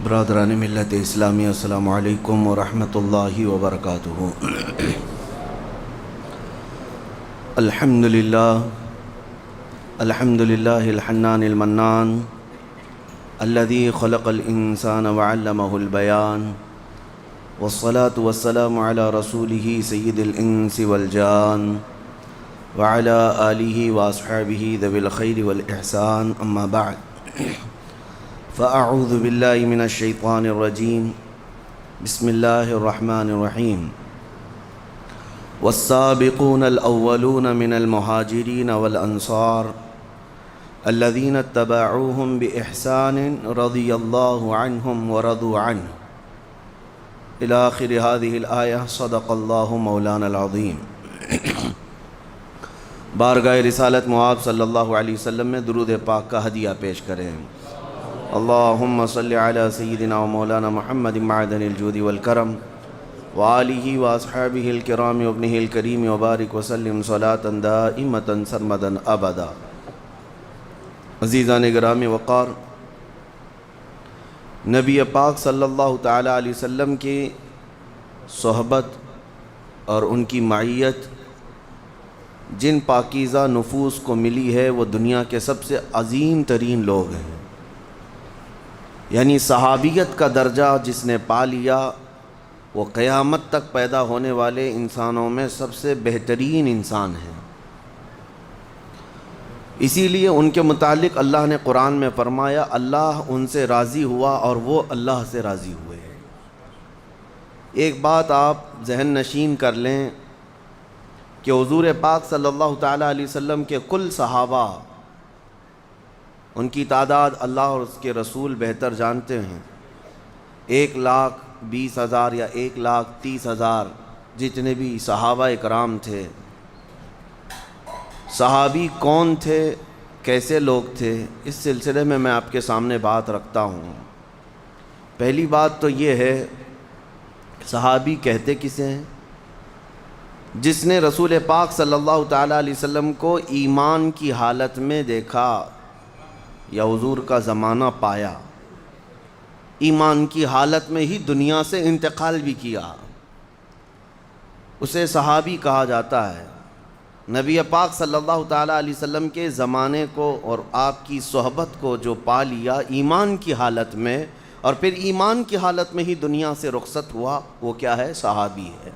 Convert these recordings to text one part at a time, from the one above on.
برادران ملت اسلامی، السلام علیکم ورحمۃ اللہ وبرکاتہ۔ الحمد للہ الحنان المنان الذي خلق الانسان وعلمه البیان، والصلاة والسلام على رسوله سید الانس والجان وعلى آلہ واصحابہ ذوی الخیر والاحسان، اما بعد فاعوذ باللہ من الشیطان الرجیم، بسم اللہ الرحمن الرحیم۔ والسابقون الاولون من المہاجرین والانصار الذین اتبعوهم بإحسان رضی اللہ عنہم ورضوا عنہ الی آخر هذه الآیہ، صدق اللہ مولانا العظیم۔ بارگاہ رسالت مآب صلی اللہ علیہ وسلم میں درود پاک کا ہدیہ پیش کریں۔ اللہم صلی علی سیدنا و مولانا محمد معدن الجود والکرم وآلہ واصحابہ الکرام وابنہ الکریم وبارک وسلم صلاة دائمتا سرمدا ابدا۔ عزیزان گرامی وقار، نبی پاک صلی اللہ تعالی علیہ وسلم کی صحبت اور ان کی معیت جن پاکیزہ نفوس کو ملی ہے وہ دنیا کے سب سے عظیم ترین لوگ ہیں، یعنی صحابیت کا درجہ جس نے پا لیا وہ قیامت تک پیدا ہونے والے انسانوں میں سب سے بہترین انسان ہے۔ اسی لیے ان کے متعلق اللہ نے قرآن میں فرمایا اللہ ان سے راضی ہوا اور وہ اللہ سے راضی ہوئے۔ ایک بات آپ ذہن نشین کر لیں کہ حضور پاک صلی اللہ تعالیٰ علیہ وسلم کے کل صحابہ، ان کی تعداد اللہ اور اس کے رسول بہتر جانتے ہیں، 1,20,000 یا 1,30,000 جتنے بھی صحابہ اکرام تھے۔ صحابی کون تھے، کیسے لوگ تھے، اس سلسلے میں آپ کے سامنے بات رکھتا ہوں۔ پہلی بات تو یہ ہے، صحابی کہتے کسے ہیں؟ جس نے رسول پاک صلی اللہ تعالیٰ علیہ وسلم کو ایمان کی حالت میں دیکھا یا حضور کا زمانہ پایا، ایمان کی حالت میں ہی دنیا سے انتقال بھی کیا، اسے صحابی کہا جاتا ہے۔ نبی پاک صلی اللہ تعالیٰ علیہ وسلم کے زمانے کو اور آپ کی صحبت کو جو پا لیا ایمان کی حالت میں، اور پھر ایمان کی حالت میں ہی دنیا سے رخصت ہوا، وہ کیا ہے؟ صحابی ہے۔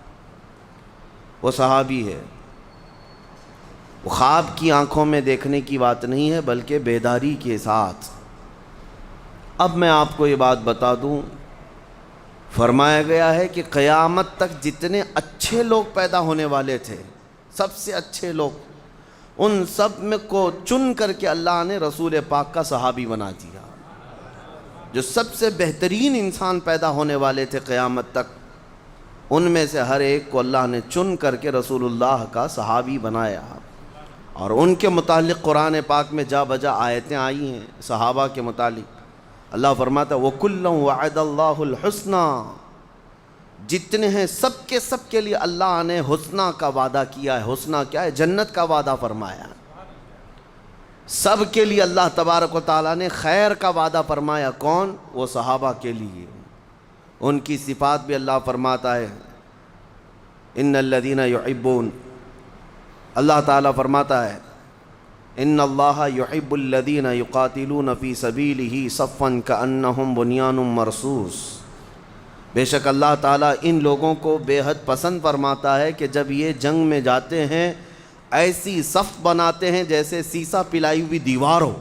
وہ صحابی ہے۔ وہ خواب کی آنکھوں میں دیکھنے کی بات نہیں ہے، بلکہ بیداری کے ساتھ۔ اب میں آپ کو یہ بات بتا دوں، فرمایا گیا ہے کہ قیامت تک جتنے اچھے لوگ پیدا ہونے والے تھے، سب سے اچھے لوگ، ان سب میں کو چن کر کے اللہ نے رسول پاک کا صحابی بنا دیا۔ جو سب سے بہترین انسان پیدا ہونے والے تھے قیامت تک، ان میں سے ہر ایک کو اللہ نے چن کر کے رسول اللہ کا صحابی بنایا، اور ان کے متعلق قرآن پاک میں جا بجا آیتیں آئی ہیں صحابہ کے متعلق۔ اللہ فرماتا ہے وَكُلًّا وَعَدَ اللَّهُ الْحُسْنَى، جتنے ہیں سب کے لیے اللہ نے حسنہ کا وعدہ کیا ہے۔ حسنہ کیا ہے؟ جنت کا وعدہ فرمایا۔ سب کے لیے اللہ تبارک و تعالیٰ نے خیر کا وعدہ فرمایا۔ کون؟ وہ صحابہ کے لیے۔ ان کی صفات بھی اللہ فرماتا ہے ان الذین یحبون، اللہ تعالیٰ فرماتا ہے ان اللہ یحب الذین یقاتلون فی سبیلہ صفا کأنہم بنیان مرصوص، بے شک اللہ تعالیٰ ان لوگوں کو بے حد پسند فرماتا ہے کہ جب یہ جنگ میں جاتے ہیں ایسی صف بناتے ہیں جیسے سیسا پلائی ہوئی دیوار ہو،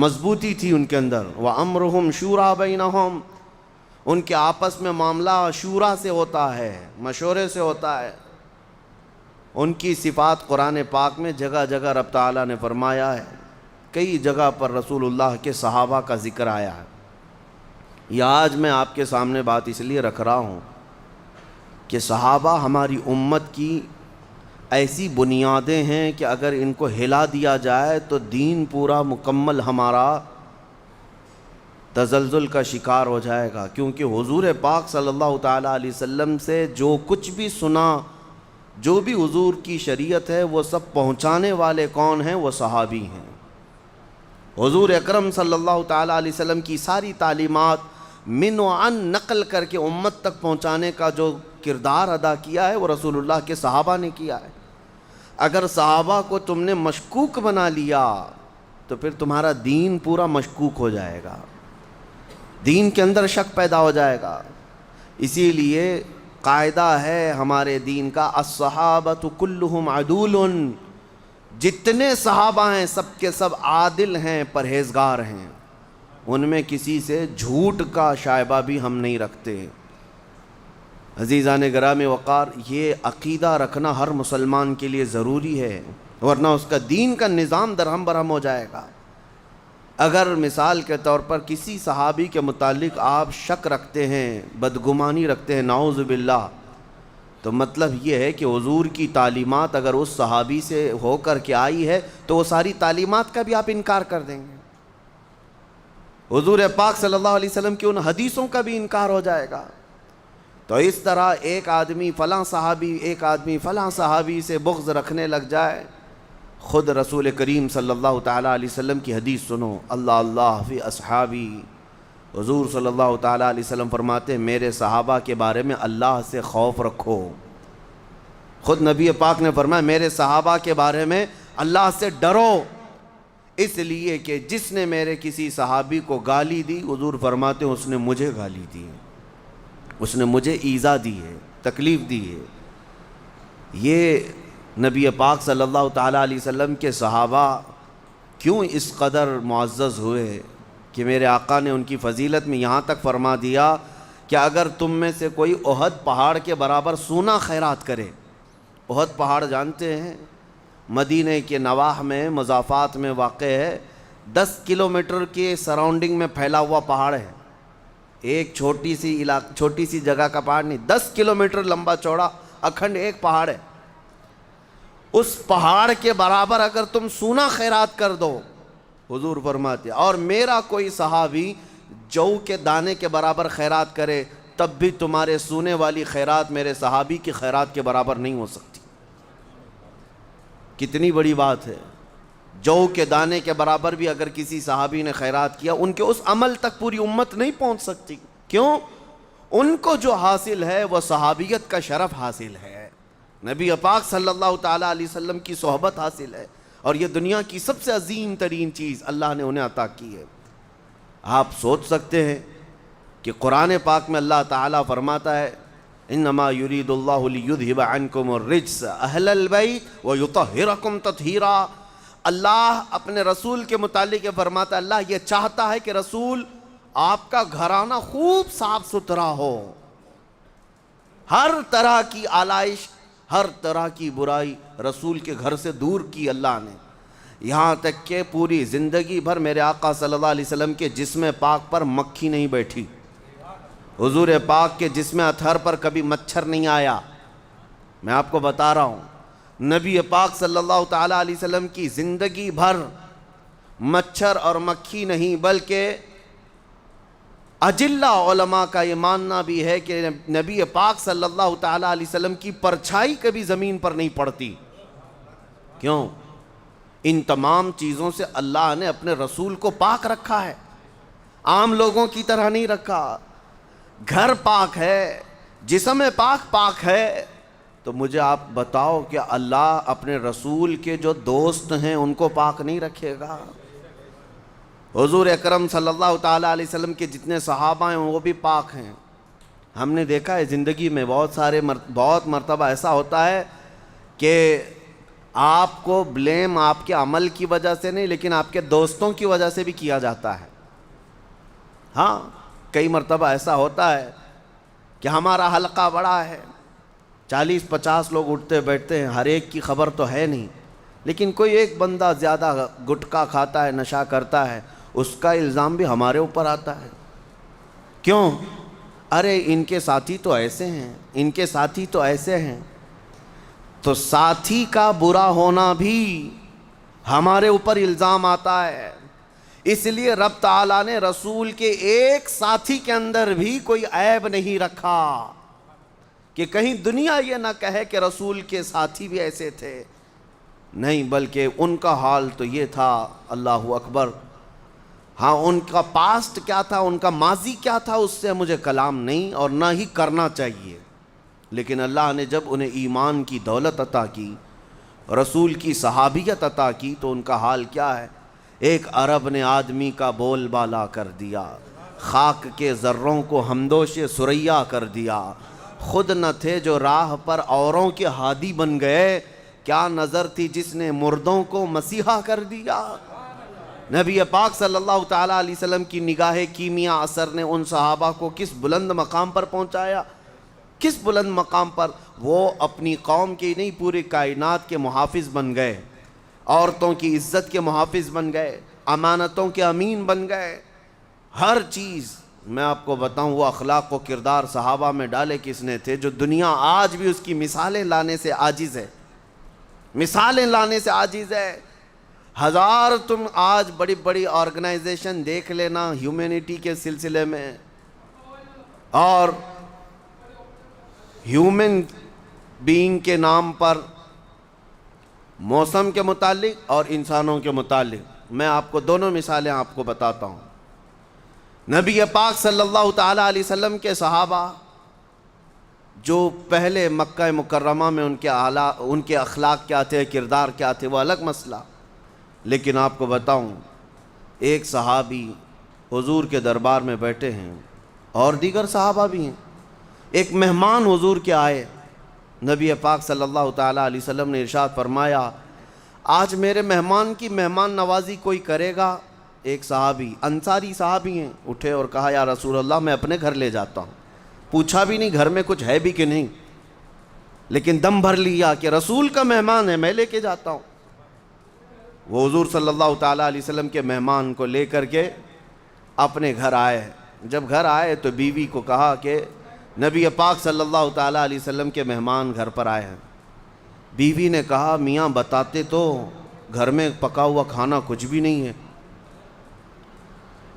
مضبوطی تھی ان کے اندر۔ وَأَمْرُهُمْ شُورَىٰ بَيْنَهُمْ، ان کے آپس میں معاملہ شورا سے ہوتا ہے، مشورے سے ہوتا ہے۔ ان کی صفات قرآن پاک میں جگہ جگہ رب تعالیٰ نے فرمایا ہے، کئی جگہ پر رسول اللہ کے صحابہ کا ذکر آیا ہے۔ یہ آج میں آپ کے سامنے بات اس لیے رکھ رہا ہوں کہ صحابہ ہماری امت کی ایسی بنیادیں ہیں کہ اگر ان کو ہلا دیا جائے تو دین پورا مکمل ہمارا تزلزل کا شکار ہو جائے گا، کیونکہ حضور پاک صلی اللہ تعالیٰ علیہ وسلم سے جو کچھ بھی سنا، جو بھی حضور کی شریعت ہے، وہ سب پہنچانے والے کون ہیں؟ وہ صحابی ہیں۔ حضور اکرم صلی اللہ تعالیٰ علیہ وسلم کی ساری تعلیمات من و عن نقل کر کے امت تک پہنچانے کا جو کردار ادا کیا ہے وہ رسول اللہ کے صحابہ نے کیا ہے۔ اگر صحابہ کو تم نے مشکوک بنا لیا تو پھر تمہارا دین پورا مشکوک ہو جائے گا، دین کے اندر شک پیدا ہو جائے گا۔ اسی لیے قاعدہ ہے ہمارے دین کا الصحابۃ کلہم عدول، جتنے صحابہ ہیں سب کے سب عادل ہیں، پرہیزگار ہیں، ان میں کسی سے جھوٹ کا شائبہ بھی ہم نہیں رکھتے۔ عزیزان گرامی وقار، یہ عقیدہ رکھنا ہر مسلمان کے لیے ضروری ہے، ورنہ اس کا دین کا نظام درہم برہم ہو جائے گا۔ اگر مثال کے طور پر کسی صحابی کے متعلق آپ شک رکھتے ہیں، بدگمانی رکھتے ہیں، نعوذ باللہ، تو مطلب یہ ہے کہ حضور کی تعلیمات اگر اس صحابی سے ہو کر کے آئی ہے تو وہ ساری تعلیمات کا بھی آپ انکار کر دیں گے، حضور پاک صلی اللہ علیہ وسلم کی ان حدیثوں کا بھی انکار ہو جائے گا۔ تو اس طرح ایک آدمی فلاں صحابی سے بغض رکھنے لگ جائے، خود رسول کریم صلی اللہ تعالیٰ علیہ وسلم کی حدیث سنو، اللہ اللہ فی اصحابی، حضور صلی اللہ تعالیٰ علیہ وسلم فرماتے ہیں میرے صحابہ کے بارے میں اللہ سے خوف رکھو۔ خود نبی پاک نے فرمایا میرے صحابہ کے بارے میں اللہ سے ڈرو، اس لیے کہ جس نے میرے کسی صحابی کو گالی دی، حضور فرماتے ہیں اس نے مجھے گالی دی ہے، اس نے مجھے ایذا دی ہے، تکلیف دی ہے۔ یہ نبی پاک صلی اللہ تعالیٰ علیہ وسلم کے صحابہ کیوں اس قدر معزز ہوئے کہ میرے آقا نے ان کی فضیلت میں یہاں تک فرما دیا کہ اگر تم میں سے کوئی احد پہاڑ کے برابر سونا خیرات کرے، احد پہاڑ جانتے ہیں مدینہ کے نواح میں مضافات میں واقع ہے، 10 کلومیٹر کے سراؤنڈنگ میں پھیلا ہوا پہاڑ ہے، ایک چھوٹی سی جگہ کا پہاڑ نہیں، 10 کلومیٹر لمبا چوڑا اکھنڈ ایک پہاڑ ہے۔ اس پہاڑ کے برابر اگر تم سونا خیرات کر دو، حضور فرماتے اور میرا کوئی صحابی جو کے دانے کے برابر خیرات کرے، تب بھی تمہارے سونے والی خیرات میرے صحابی کی خیرات کے برابر نہیں ہو سکتی۔ کتنی بڑی بات ہے، جو کے دانے کے برابر بھی اگر کسی صحابی نے خیرات کیا، ان کے اس عمل تک پوری امت نہیں پہنچ سکتی۔ کیوں؟ ان کو جو حاصل ہے وہ صحابیت کا شرف حاصل ہے، نبی پاک صلی اللہ تعالیٰ علیہ وسلم کی صحبت حاصل ہے، اور یہ دنیا کی سب سے عظیم ترین چیز اللہ نے انہیں عطا کی ہے۔ آپ سوچ سکتے ہیں کہ قرآن پاک میں اللہ تعالیٰ فرماتا ہے انما یرید اللہ لیذھب عنکم الرجس اہل البیت ویطہرکم تطہیرا۔ اللہ اپنے رسول کے متعلق فرماتا ہے اللہ یہ چاہتا ہے کہ رسول آپ کا گھرانہ خوب صاف ستھرا ہو، ہر طرح کی آلائش، ہر طرح کی برائی رسول کے گھر سے دور کی اللہ نے، یہاں تک کہ پوری زندگی بھر میرے آقا صلی اللہ علیہ وسلم کے جسم پاک پر مکھی نہیں بیٹھی، حضور پاک کے جسم اطہر پر کبھی مچھر نہیں آیا۔ میں آپ کو بتا رہا ہوں نبی پاک صلی اللہ تعالیٰ علیہ وسلم کی زندگی بھر مچھر اور مکھی نہیں، بلکہ اجلہ علماء کا یہ ماننا بھی ہے کہ نبی پاک صلی اللہ تعالیٰ علیہ وسلم کی پرچھائی کبھی زمین پر نہیں پڑتی۔ کیوں؟ ان تمام چیزوں سے اللہ نے اپنے رسول کو پاک رکھا ہے، عام لوگوں کی طرح نہیں رکھا۔ گھر پاک ہے، جسم پاک ہے، تو مجھے آپ بتاؤ کہ اللہ اپنے رسول کے جو دوست ہیں ان کو پاک نہیں رکھے گا؟ حضور اکرم صلی اللہ تعالیٰ علیہ وسلم کے جتنے صحابہ ہیں وہ بھی پاک ہیں۔ ہم نے دیکھا ہے زندگی میں بہت مرتبہ ایسا ہوتا ہے کہ آپ کو بلیم آپ کے عمل کی وجہ سے نہیں لیکن آپ کے دوستوں کی وجہ سے بھی کیا جاتا ہے۔ ہاں، کئی مرتبہ ایسا ہوتا ہے کہ ہمارا حلقہ بڑا ہے، 40-50 لوگ اٹھتے بیٹھتے ہیں، ہر ایک کی خبر تو ہے نہیں، لیکن کوئی ایک بندہ زیادہ گٹکا کھاتا ہے، نشہ کرتا ہے، اس کا الزام بھی ہمارے اوپر آتا ہے۔ کیوں؟ ارے ان کے ساتھی تو ایسے ہیں، ان کے ساتھی تو ایسے ہیں۔ تو ساتھی کا برا ہونا بھی ہمارے اوپر الزام آتا ہے۔ اس لیے رب تعالیٰ نے رسول کے ایک ساتھی کے اندر بھی کوئی عیب نہیں رکھا کہ کہیں دنیا یہ نہ کہے کہ رسول کے ساتھی بھی ایسے تھے، نہیں، بلکہ ان کا حال تو یہ تھا، اللہ اکبر، ہاں ان کا پاسٹ کیا تھا، ان کا ماضی کیا تھا، اس سے مجھے کلام نہیں اور نہ ہی کرنا چاہیے، لیکن اللہ نے جب انہیں ایمان کی دولت عطا کی، رسول کی صحابیت عطا کی، تو ان کا حال کیا ہے؟ ایک عرب نے آدمی کا بول بالا کر دیا، خاک کے ذروں کو ہمدوش ثریا کر دیا، خود نہ تھے جو راہ پر اوروں کے ہادی بن گئے، کیا نظر تھی جس نے مردوں کو مسیحا کر دیا۔ نبی پاک صلی اللہ تعالیٰ علیہ وسلم کی نگاہ کیمیا اثر نے ان صحابہ کو کس بلند مقام پر پہنچایا، کس بلند مقام پر؟ وہ اپنی قوم کی نہیں، پوری کائنات کے محافظ بن گئے، عورتوں کی عزت کے محافظ بن گئے، امانتوں کے امین بن گئے، ہر چیز۔ میں آپ کو بتاؤں وہ اخلاق و کردار صحابہ میں ڈالے کس نے تھے، جو دنیا آج بھی اس کی مثالیں لانے سے عاجز ہے، مثالیں لانے سے عاجز ہے۔ ہزار تم آج بڑی بڑی آرگنائزیشن دیکھ لینا ہیومینٹی کے سلسلے میں، اور ہیومن بینگ کے نام پر موسم کے متعلق اور انسانوں کے متعلق، میں آپ کو دونوں مثالیں آپ کو بتاتا ہوں۔ نبی پاک صلی اللہ تعالیٰ علیہ وسلم کے صحابہ جو پہلے مکہ مکرمہ میں ان کے اخلاق کیا تھے، کردار کیا تھے، وہ الگ مسئلہ، لیکن آپ کو بتاؤں ایک صحابی حضور کے دربار میں بیٹھے ہیں اور دیگر صحابہ بھی ہیں، ایک مہمان حضور کے آئے، نبی پاک صلی اللہ تعالیٰ علیہ وسلم نے ارشاد فرمایا آج میرے مہمان کی مہمان نوازی کوئی کرے گا؟ ایک صحابی، انصاری صحابی ہیں، اٹھے اور کہا یا رسول اللہ میں اپنے گھر لے جاتا ہوں، پوچھا بھی نہیں گھر میں کچھ ہے بھی کہ نہیں، لیکن دم بھر لیا کہ رسول کا مہمان ہے میں لے کے جاتا ہوں۔ وہ حضور صلی اللہ تعالیٰ علیہ وسلم کے مہمان کو لے کر کے اپنے گھر آئے، جب گھر آئے تو بیوی کو کہا کہ نبی پاک صلی اللہ تعالیٰ علیہ وسلم کے مہمان گھر پر آئے ہیں۔ بیوی نے کہا میاں بتاتے تو گھر میں پکا ہوا کھانا کچھ بھی نہیں ہے،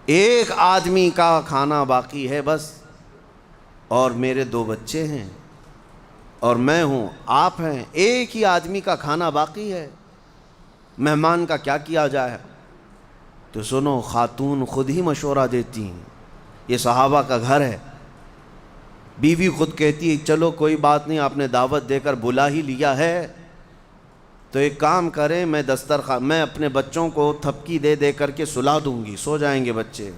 ایک آدمی کا کھانا باقی ہے بس، اور میرے 2 بچے ہیں اور میں ہوں، آپ ہیں، ایک ہی آدمی کا کھانا باقی ہے، مہمان کا کیا کیا جائے؟ تو سنو، خاتون خود ہی مشورہ دیتی ہیں، یہ صحابہ کا گھر ہے، بیوی خود کہتی ہے چلو کوئی بات نہیں، آپ نے دعوت دے کر بلا ہی لیا ہے تو ایک کام کریں، میں اپنے بچوں کو تھپکی دے دے کر کے سلا دوں گی، سو جائیں گے بچے،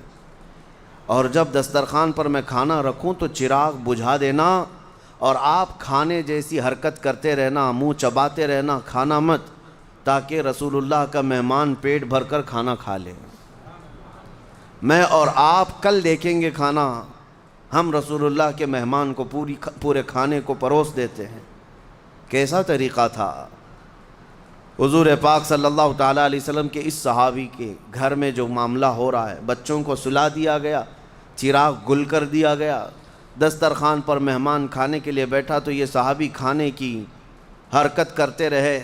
اور جب دسترخوان پر میں کھانا رکھوں تو چراغ بجھا دینا، اور آپ کھانے جیسی حرکت کرتے رہنا، منہ چباتے رہنا، کھانا مت، تاکہ رسول اللہ کا مہمان پیٹ بھر کر کھانا کھا لے۔ میں اور آپ کل دیکھیں گے کھانا، ہم رسول اللہ کے مہمان کو پورے کھانے کو پروس دیتے ہیں۔ کیسا طریقہ تھا؟ حضور پاک صلی اللہ تعالیٰ علیہ وسلم کے اس صحابی کے گھر میں جو معاملہ ہو رہا ہے، بچوں کو سلا دیا گیا، چراغ گل کر دیا گیا، دسترخوان پر مہمان کھانے کے لیے بیٹھا تو یہ صحابی کھانے کی حرکت کرتے رہے،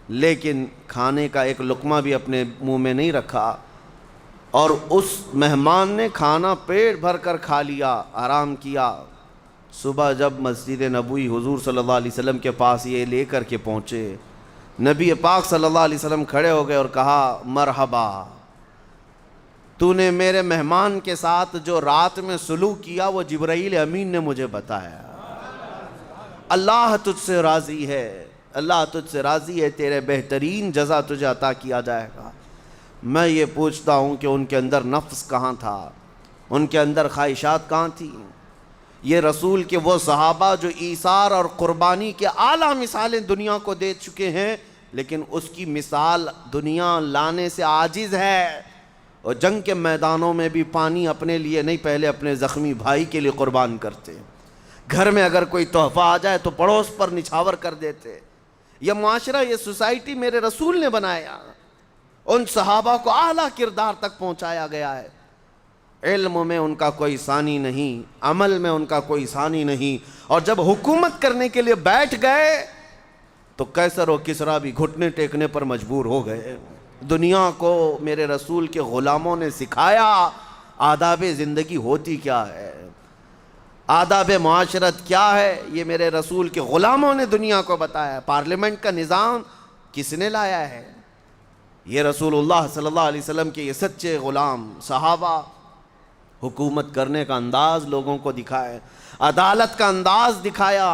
لیکن کھانے کا ایک لقمہ بھی اپنے منہ میں نہیں رکھا، اور اس مہمان نے کھانا پیٹ بھر کر کھا لیا، آرام کیا۔ صبح جب مسجد نبوی حضور صلی اللہ علیہ وسلم کے پاس یہ لے کر کے پہنچے، نبی پاک صلی اللہ علیہ وسلم کھڑے ہو گئے اور کہا مرحبا، تو نے میرے مہمان کے ساتھ جو رات میں سلوک کیا وہ جبرائیل امین نے مجھے بتایا، اللہ تجھ سے راضی ہے، اللہ تجھ سے راضی ہے، تیرے بہترین جزا تجھے عطا کیا جائے گا۔ میں یہ پوچھتا ہوں کہ ان کے اندر نفس کہاں تھا، ان کے اندر خواہشات کہاں تھیں؟ یہ رسول کے وہ صحابہ جو ایثار اور قربانی کے اعلیٰ مثالیں دنیا کو دے چکے ہیں، لیکن اس کی مثال دنیا لانے سے عاجز ہے، اور جنگ کے میدانوں میں بھی پانی اپنے لیے نہیں، پہلے اپنے زخمی بھائی کے لیے قربان کرتے، گھر میں اگر کوئی تحفہ آ جائے تو پڑوس پر نچھاور کر دیتے۔ یہ معاشرہ، یہ سوسائٹی میرے رسول نے بنایا، ان صحابہ کو اعلیٰ کردار تک پہنچایا گیا ہے۔ علم میں ان کا کوئی ثانی نہیں، عمل میں ان کا کوئی ثانی نہیں، اور جب حکومت کرنے کے لیے بیٹھ گئے تو قیصر و کسریٰ بھی گھٹنے ٹیکنے پر مجبور ہو گئے۔ دنیا کو میرے رسول کے غلاموں نے سکھایا آداب زندگی ہوتی کیا ہے، آداب معاشرت کیا ہے، یہ میرے رسول کے غلاموں نے دنیا کو بتایا۔ پارلیمنٹ کا نظام کس نے لایا ہے؟ یہ رسول اللہ صلی اللہ علیہ وسلم کے یہ سچے غلام صحابہ حکومت کرنے کا انداز لوگوں کو دکھائے، عدالت کا انداز دکھایا،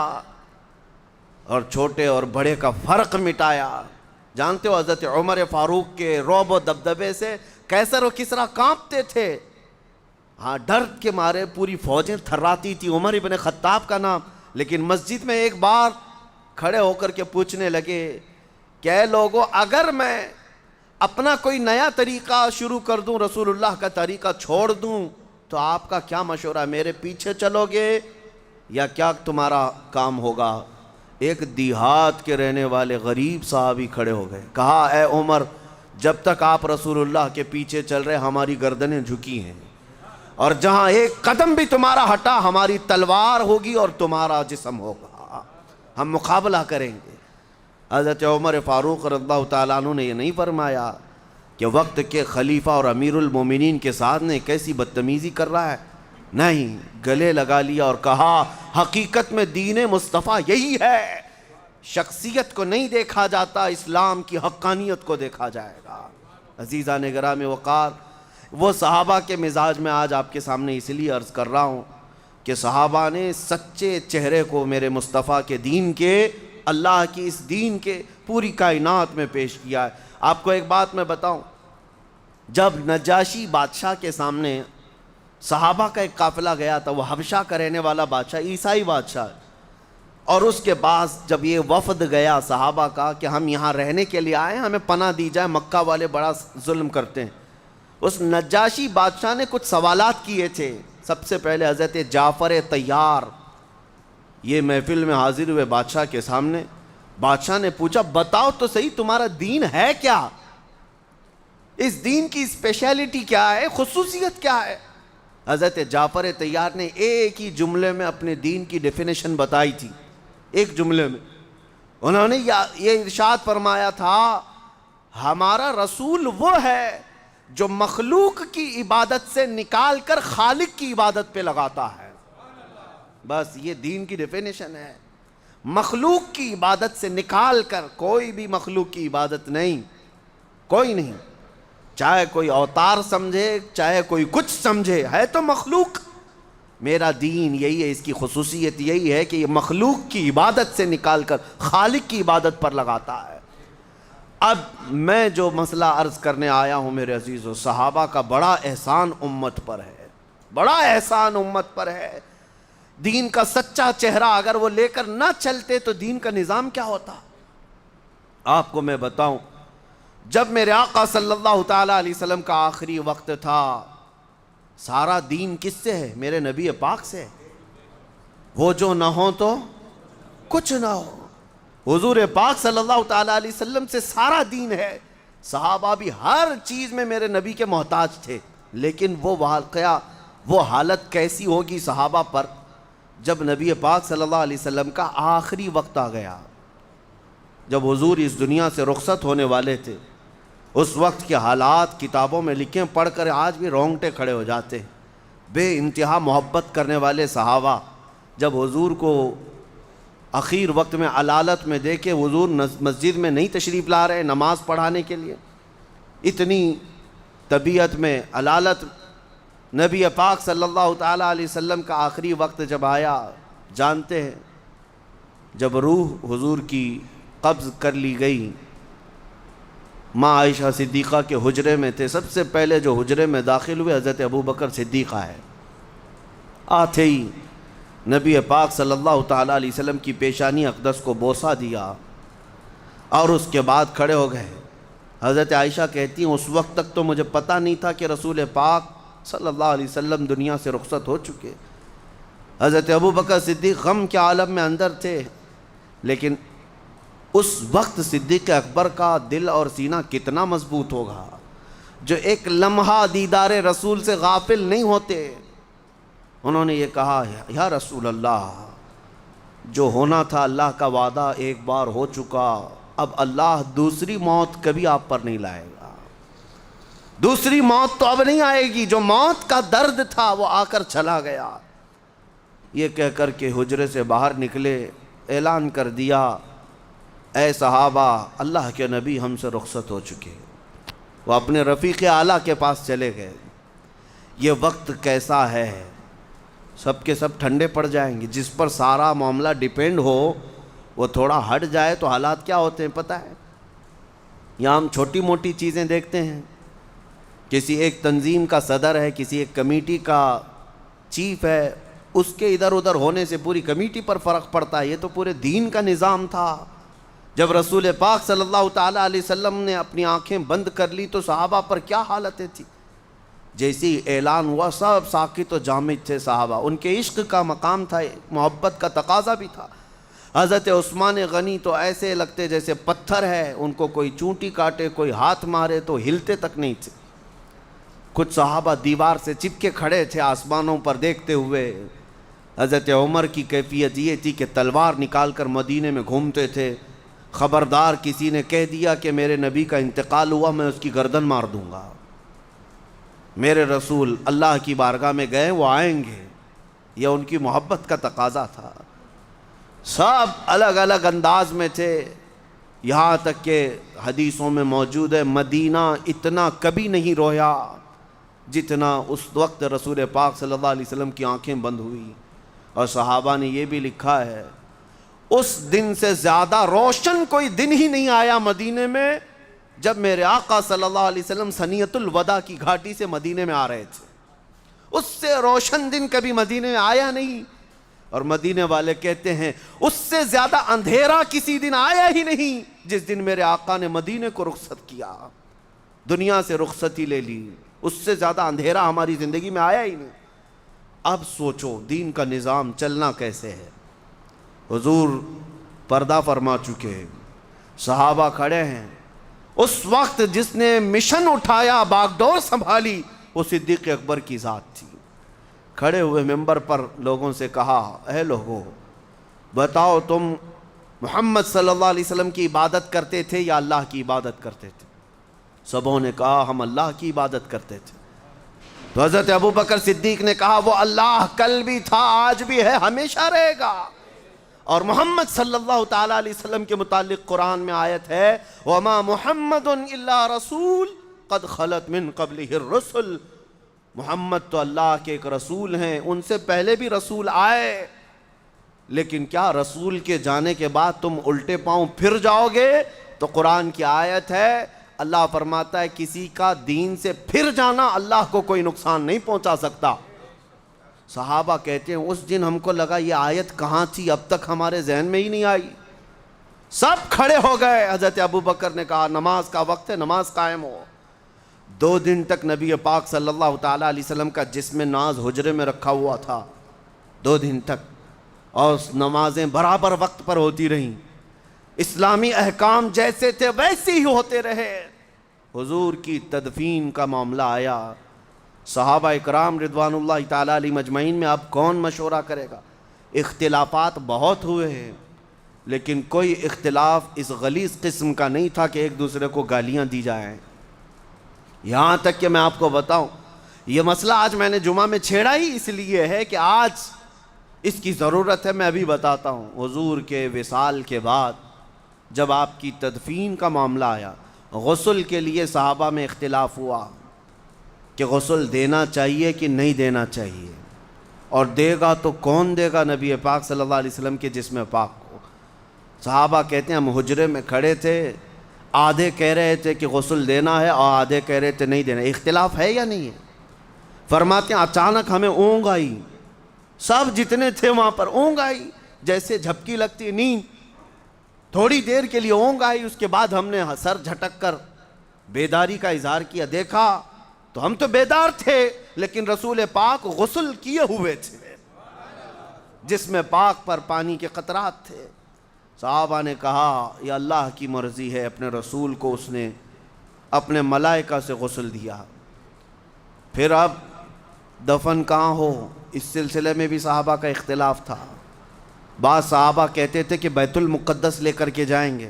اور چھوٹے اور بڑے کا فرق مٹایا۔ جانتے ہو حضرت عمر فاروق کے رعب و دبدبے سے قیصر و کسریٰ کانپتے تھے، ہاں ڈر کے مارے پوری فوجیں تھراتی تھی، عمر ابن خطاب کا نام۔ لیکن مسجد میں ایک بار کھڑے ہو کر کے پوچھنے لگے کہ اے لوگو، اگر میں اپنا کوئی نیا طریقہ شروع کر دوں، رسول اللہ کا طریقہ چھوڑ دوں، تو آپ کا کیا مشورہ؟ میرے پیچھے چلو گے یا کیا تمہارا کام ہوگا؟ ایک دیہات کے رہنے والے غریب صحابی کھڑے ہو گئے، کہا اے عمر، جب تک آپ رسول اللہ کے پیچھے چل رہے ہماری گردنیں جھکی ہیں، اور جہاں ایک قدم بھی تمہارا ہٹا ہماری تلوار ہوگی اور تمہارا جسم ہوگا، ہم مقابلہ کریں گے۔ حضرت عمر فاروق رضی اللہ تعالیٰ عنہ نے یہ نہیں فرمایا کہ وقت کے خلیفہ اور امیر المومنین کے ساتھ نے کیسی بدتمیزی کر رہا ہے، نہیں، گلے لگا لیا اور کہا حقیقت میں دین مصطفیٰ یہی ہے، شخصیت کو نہیں دیکھا جاتا، اسلام کی حقانیت کو دیکھا جائے گا۔ عزیزان گرامی وقار، وہ صحابہ کے مزاج میں آج آپ کے سامنے اس لیے عرض کر رہا ہوں کہ صحابہ نے سچے چہرے کو میرے مصطفیٰ کے دین کے، اللہ کی اس دین کے پوری کائنات میں پیش کیا ہے۔ آپ کو ایک بات میں بتاؤں، جب نجاشی بادشاہ کے سامنے صحابہ کا ایک قافلہ گیا تھا، وہ حبشہ کا رہنے والا بادشاہ، عیسائی بادشاہ، اور اس کے بعد جب یہ وفد گیا صحابہ کا کہ ہم یہاں رہنے کے لیے آئے، ہمیں پناہ دی جائے، مکہ والے بڑا ظلم کرتے ہیں، اس نجاشی بادشاہ نے کچھ سوالات کیے تھے۔ سب سے پہلے حضرت جعفر طیار یہ محفل میں حاضر ہوئے بادشاہ کے سامنے، بادشاہ نے پوچھا بتاؤ تو صحیح تمہارا دین ہے کیا، اس دین کی اسپیشلٹی کیا ہے، خصوصیت کیا ہے؟ حضرت جعفر طیار نے ایک ہی جملے میں اپنے دین کی ڈیفینیشن بتائی تھی، ایک جملے میں انہوں نے یہ ارشاد فرمایا تھا، ہمارا رسول وہ ہے جو مخلوق کی عبادت سے نکال کر خالق کی عبادت پہ لگاتا ہے۔ بس یہ دین کی ڈیفینیشن ہے، مخلوق کی عبادت سے نکال کر، کوئی بھی مخلوق کی عبادت نہیں، کوئی نہیں، چاہے کوئی اوتار سمجھے، چاہے کوئی کچھ سمجھے، ہے تو مخلوق۔ میرا دین یہی ہے، اس کی خصوصیت یہی ہے کہ یہ مخلوق کی عبادت سے نکال کر خالق کی عبادت پر لگاتا ہے۔ اب میں جو مسئلہ عرض کرنے آیا ہوں میرے عزیزو، صحابہ کا بڑا احسان امت پر ہے، بڑا احسان امت پر ہے۔ دین کا سچا چہرہ اگر وہ لے کر نہ چلتے تو دین کا نظام کیا ہوتا؟ آپ کو میں بتاؤں، جب میرے آقا صلی اللہ تعالیٰ علیہ وسلم کا آخری وقت تھا، سارا دین کس سے ہے؟ میرے نبی پاک سے۔ وہ جو نہ ہو تو کچھ نہ ہو، حضور پاک صلی اللہ تعالیٰ علیہ وسلم سے سارا دین ہے۔ صحابہ بھی ہر چیز میں میرے نبی کے محتاج تھے، لیکن وہ واقعہ، وہ حالت کیسی ہوگی صحابہ پر جب نبی پاک صلی اللہ علیہ وسلم کا آخری وقت آ گیا، جب حضور اس دنیا سے رخصت ہونے والے تھے۔ اس وقت کے حالات کتابوں میں لکھیں، پڑھ کر آج بھی رونگٹے کھڑے ہو جاتے ہیں۔ بے انتہا محبت کرنے والے صحابہ جب حضور کو اخیر وقت میں علالت میں دیکھے، حضور مسجد میں نہیں تشریف لا رہے نماز پڑھانے کے لیے، اتنی طبیعت میں علالت، نبی پاک صلی اللہ تعالیٰ علیہ وسلم کا آخری وقت جب آیا، جانتے ہیں جب روح حضور کی قبض کر لی گئی، ماں عائشہ صدیقہ کے حجرے میں تھے، سب سے پہلے جو حجرے میں داخل ہوئے حضرت ابوبکر صدیقہ ہے۔ آتے ہی نبی پاک صلی اللہ تعالیٰ علیہ وسلم کی پیشانی اقدس کو بوسہ دیا اور اس کے بعد کھڑے ہو گئے۔ حضرت عائشہ کہتی ہیں اس وقت تک تو مجھے پتہ نہیں تھا کہ رسول پاک صلی اللہ علیہ وسلم دنیا سے رخصت ہو چکے۔ حضرت ابوبکر صدیق غم کے عالم میں اندر تھے، لیکن اس وقت صدیق اکبر کا دل اور سینہ کتنا مضبوط ہوگا جو ایک لمحہ دیدار رسول سے غافل نہیں ہوتے۔ انہوں نے یہ کہا، یا رسول اللہ، جو ہونا تھا اللہ کا وعدہ ایک بار ہو چکا، اب اللہ دوسری موت کبھی آپ پر نہیں لائے گا، دوسری موت تو اب نہیں آئے گی، جو موت کا درد تھا وہ آ کر چلا گیا۔ یہ کہہ کر کے حجرے سے باہر نکلے، اعلان کر دیا، اے صحابہ، اللہ کے نبی ہم سے رخصت ہو چکے۔ وہ اپنے رفیق اعلیٰ کے پاس چلے گئے. یہ وقت کیسا ہے، سب کے سب ٹھنڈے پڑ جائیں گے. جس پر سارا معاملہ ڈیپینڈ ہو وہ تھوڑا ہٹ جائے تو حالات کیا ہوتے ہیں پتہ ہے. یہاں ہم چھوٹی موٹی چیزیں دیکھتے ہیں، کسی ایک تنظیم کا صدر ہے، کسی ایک کمیٹی کا چیف ہے، اس کے ادھر ادھر ہونے سے پوری کمیٹی پر فرق پڑتا ہے. یہ تو پورے دین کا نظام تھا. جب رسول پاک صلی اللہ تعالیٰ علیہ وسلم نے اپنی آنکھیں بند کر لی تو صحابہ پر کیا حالتیں تھی. جیسی اعلان ہوا سب ساکت و جامد تھے صحابہ. ان کے عشق کا مقام تھا، محبت کا تقاضا بھی تھا. حضرت عثمان غنی تو ایسے لگتے جیسے پتھر ہے، ان کو کوئی چونٹی کاٹے کوئی ہاتھ مارے تو ہلتے تک نہیں تھے. کچھ صحابہ دیوار سے چپکے کھڑے تھے آسمانوں پر دیکھتے ہوئے. حضرت عمر کی کیفیت یہ تھی کہ تلوار نکال کر مدینے میں گھومتے تھے. خبردار کسی نے کہہ دیا کہ میرے نبی کا انتقال ہوا، میں اس کی گردن مار دوں گا. میرے رسول اللہ کی بارگاہ میں گئے، وہ آئیں گے. یہ ان کی محبت کا تقاضا تھا. سب الگ الگ انداز میں تھے. یہاں تک کہ حدیثوں میں موجود ہے مدینہ اتنا کبھی نہیں رویا جتنا اس وقت رسول پاک صلی اللہ علیہ وسلم کی آنکھیں بند ہوئی. اور صحابہ نے یہ بھی لکھا ہے اس دن سے زیادہ روشن کوئی دن ہی نہیں آیا مدینے میں جب میرے آقا صلی اللہ علیہ وسلم ثنیۃ الوداع کی گھاٹی سے مدینے میں آ رہے تھے. اس سے روشن دن کبھی مدینے میں آیا نہیں. اور مدینے والے کہتے ہیں اس سے زیادہ اندھیرا کسی دن آیا ہی نہیں جس دن میرے آقا نے مدینے کو رخصت کیا، دنیا سے رخصتی لے لی. اس سے زیادہ اندھیرا ہماری زندگی میں آیا ہی نہیں. اب سوچو دین کا نظام چلنا کیسے ہے. حضور پردہ فرما چکے، صحابہ کھڑے ہیں. اس وقت جس نے مشن اٹھایا، باغ ڈور سنبھالی، وہ صدیق اکبر کی ذات تھی. کھڑے ہوئے ممبر پر لوگوں سے کہا، اے لوگوں بتاؤ تم محمد صلی اللہ علیہ وسلم کی عبادت کرتے تھے یا اللہ کی عبادت کرتے تھے؟ سبوں نے کہا ہم اللہ کی عبادت کرتے تھے. تو حضرت ابو بکر صدیق نے کہا وہ اللہ کل بھی تھا، آج بھی ہے، ہمیشہ رہے گا. اور محمد صلی اللہ تعالیٰ علیہ وسلم کے متعلق قرآن میں آیت ہے وَمَا مُحَمَّدٌ إِلَّا رَسُولٌ قَدْ خَلَتْ مِن قَبْلِهِ الرُّسُلُ. محمد تو اللہ کے ایک رسول ہیں، ان سے پہلے بھی رسول آئے. لیکن کیا رسول کے جانے کے بعد تم الٹے پاؤں پھر جاؤ گے؟ تو قرآن کی آیت ہے، اللہ فرماتا ہے کسی کا دین سے پھر جانا اللہ کو کوئی نقصان نہیں پہنچا سکتا. صحابہ کہتے ہیں اس دن ہم کو لگا یہ آیت کہاں تھی، اب تک ہمارے ذہن میں ہی نہیں آئی. سب کھڑے ہو گئے. حضرت ابو بکر نے کہا نماز کا وقت ہے، نماز قائم ہو. 2 دن تک نبی پاک صلی اللہ تعالیٰ علیہ وسلم کا جسم ناز حجرے میں رکھا ہوا تھا، 2 دن تک، اور نمازیں برابر وقت پر ہوتی رہیں. اسلامی احکام جیسے تھے ویسے ہی ہوتے رہے. حضور کی تدفین کا معاملہ آیا. صحابہ اکرام رضوان اللہ تعالیٰ علیہ مجمعین میں اب کون مشورہ کرے گا؟ اختلافات بہت ہوئے ہیں لیکن کوئی اختلاف اس غلیظ قسم کا نہیں تھا کہ ایک دوسرے کو گالیاں دی جائیں. یہاں تک کہ میں آپ کو بتاؤں یہ مسئلہ آج میں نے جمعہ میں چھیڑا ہی اس لیے ہے کہ آج اس کی ضرورت ہے. میں ابھی بتاتا ہوں. حضور کے وصال کے بعد جب آپ کی تدفین کا معاملہ آیا، غسل کے لیے صحابہ میں اختلاف ہوا کہ غسل دینا چاہیے کہ نہیں دینا چاہیے، اور دے گا تو کون دے گا نبی پاک صلی اللہ علیہ وسلم کے جسم پاک کو. صحابہ کہتے ہیں ہم حجرے میں کھڑے تھے، آدھے کہہ رہے تھے کہ غسل دینا ہے اور آدھے کہہ رہے تھے نہیں دینا. اختلاف ہے یا نہیں ہے؟ فرماتے ہیں اچانک ہمیں اونگ آئی، سب جتنے تھے وہاں پر اونگ آئی، جیسے جھپکی لگتی نیند. تھوڑی دیر کے لیے اونگ آئی، اس کے بعد ہم نے سر جھٹک کر بیداری کا اظہار کیا. دیکھا تو ہم تو بیدار تھے لیکن رسول پاک غسل کیے ہوئے تھے، جسم پاک پر پانی کے قطرات تھے. صحابہ نے کہا یہ اللہ کی مرضی ہے، اپنے رسول کو اس نے اپنے ملائکہ سے غسل دیا. پھر اب دفن کہاں ہو، اس سلسلے میں بھی صحابہ کا اختلاف تھا. بعض صحابہ کہتے تھے کہ بیت المقدس لے کر کے جائیں گے،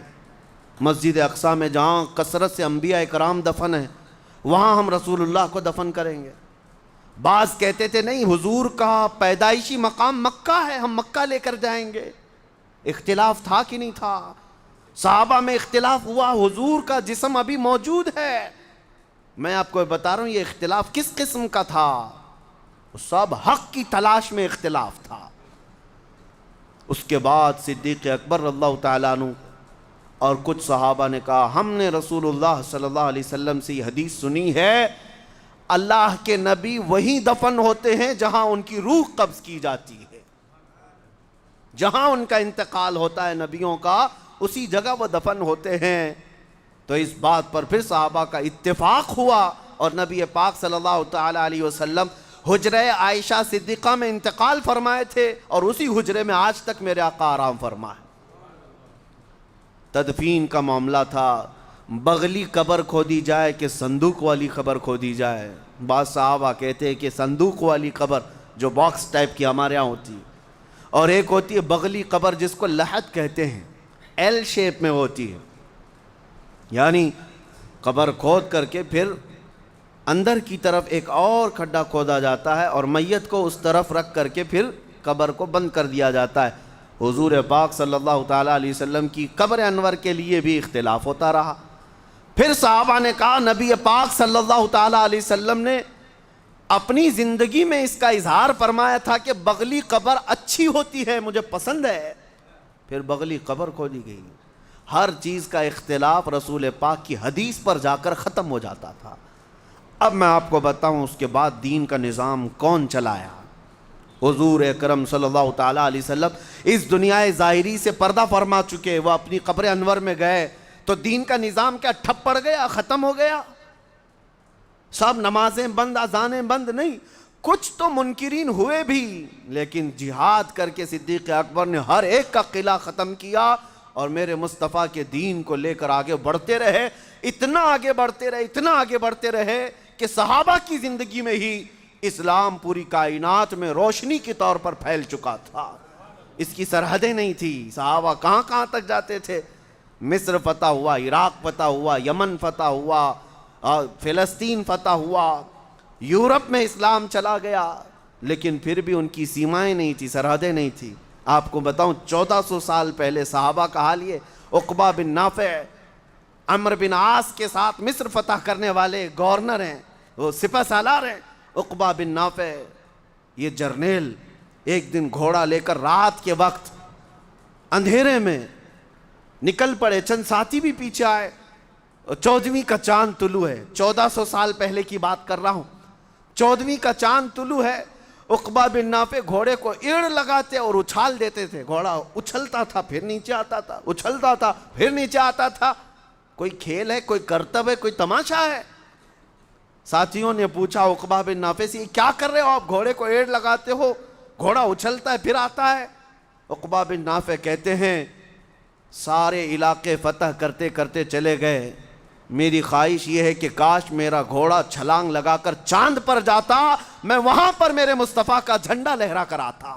مسجد اقصیٰ میں جہاں کثرت سے انبیاء اکرام دفن ہیں وہاں ہم رسول اللہ کو دفن کریں گے. بعض کہتے تھے نہیں، حضور کا پیدائشی مقام مکہ ہے، ہم مکہ لے کر جائیں گے. اختلاف تھا کہ نہیں تھا؟ صحابہ میں اختلاف ہوا. حضور کا جسم ابھی موجود ہے میں آپ کو بتا رہا ہوں یہ اختلاف کس قسم کا تھا، سب حق کی تلاش میں اختلاف تھا۔ اس کے بعد صدیق اکبر رضی اللہ تعالیٰ عنہ اور کچھ صحابہ نے کہا ہم نے رسول اللہ صلی اللہ علیہ وسلم سے یہ حدیث سنی ہے، اللہ کے نبی وہیں دفن ہوتے ہیں جہاں ان کی روح قبض کی جاتی ہے، جہاں ان کا انتقال ہوتا ہے نبیوں کا اسی جگہ وہ دفن ہوتے ہیں۔ تو اس بات پر پھر صحابہ کا اتفاق ہوا اور نبی پاک صلی اللہ تعالیٰ علیہ وسلم حجرہ عائشہ صدیقہ میں انتقال فرمائے تھے اور اسی حجرے میں آج تک میرے آقا آرام فرمائے۔ تدفین کا معاملہ تھا، بغلی قبر کھودی جائے کہ صندوق والی قبر کھودی جائے۔ بعض صحابہ کہتے ہیں کہ صندوق والی قبر جو باکس ٹائپ کی ہمارے ہاں ہوتی ہے، اور ایک ہوتی ہے بغلی قبر جس کو لحد کہتے ہیں، ایل شیپ میں ہوتی ہے، یعنی قبر کھود کر کے پھر اندر کی طرف ایک اور کھڈا کھودا جاتا ہے اور میت کو اس طرف رکھ کر کے پھر قبر کو بند کر دیا جاتا ہے۔ حضور پاک صلی اللہ تعالیٰ علیہ وسلم کی قبر انور کے لیے بھی اختلاف ہوتا رہا۔ پھر صحابہ نے کہا نبی پاک صلی اللہ تعالیٰ علیہ وسلم نے اپنی زندگی میں اس کا اظہار فرمایا تھا کہ بغلی قبر اچھی ہوتی ہے، مجھے پسند ہے، پھر بغلی قبر کھودی گئی۔ ہر چیز کا اختلاف رسول پاک کی حدیث پر جا کر ختم ہو جاتا تھا۔ اب میں آپ کو بتاؤں اس کے بعد دین کا نظام کون چلایا؟ حضور اکرم صلی اللہ تعالیٰ علیہ وسلم اس دنیا ظاہری سے پردہ فرما چکے، وہ اپنی قبر انور میں گئے تو دین کا نظام کیا ٹھپ پڑ گیا، ختم ہو گیا؟ سب نمازیں بند، اذانیں بند نہیں، کچھ تو منکرین ہوئے بھی، لیکن جہاد کر کے صدیق اکبر نے ہر ایک کا قلعہ ختم کیا اور میرے مصطفیٰ کے دین کو لے کر آگے بڑھتے رہے، اتنا آگے بڑھتے رہے، اتنا آگے بڑھتے رہے کہ صحابہ کی زندگی میں ہی اسلام پوری کائنات میں روشنی کے طور پر پھیل چکا تھا۔ اس کی سرحدیں نہیں تھی، صحابہ کہاں کہاں تک جاتے تھے، مصر فتح ہوا، عراق فتح ہوا، یمن فتح ہوا، فلسطین فتح ہوا، یورپ میں اسلام چلا گیا، لیکن پھر بھی ان کی سیمائیں نہیں تھی، سرحدیں نہیں تھی۔ آپ کو بتاؤں 1400 سال پہلے صحابہ کا حال یہ، عقبہ بن نافع عمرو بن عاص کے ساتھ مصر فتح کرنے والے گورنر ہیں، وہ سپہ سالار ہیں، عقبہ بن نافع یہ جرنیل ایک دن گھوڑا لے کر رات کے وقت اندھیرے میں نکل پڑے، چند ساتھی بھی پیچھے آئے، 14ویں کا چاند طلوع ہے، 1400 سال پہلے کی بات کر رہا ہوں، 14ویں کا چاند طلوع ہے، عقبہ بن نافع گھوڑے کو ایڑ لگاتے اور اچھال دیتے تھے، گھوڑا اچھلتا تھا پھر نیچے آتا تھا، اچھلتا تھا پھر نیچے آتا تھا۔ کوئی کھیل ہے، کوئی کرتب ہے، کوئی تماشا ہے؟ ساتھیوں نے پوچھا عقبہ بن نافع سے کیا کر رہے ہو آپ، گھوڑے کو ایڑ لگاتے ہو، گھوڑا اچھلتا ہے پھر آتا ہے؟ عقبہ بن نافع کہتے ہیں سارے علاقے فتح کرتے کرتے چلے گئے، میری خواہش یہ ہے کہ کاش میرا گھوڑا چھلانگ لگا کر چاند پر جاتا، میں وہاں پر میرے مصطفیٰ کا جھنڈا لہرا کر آتا۔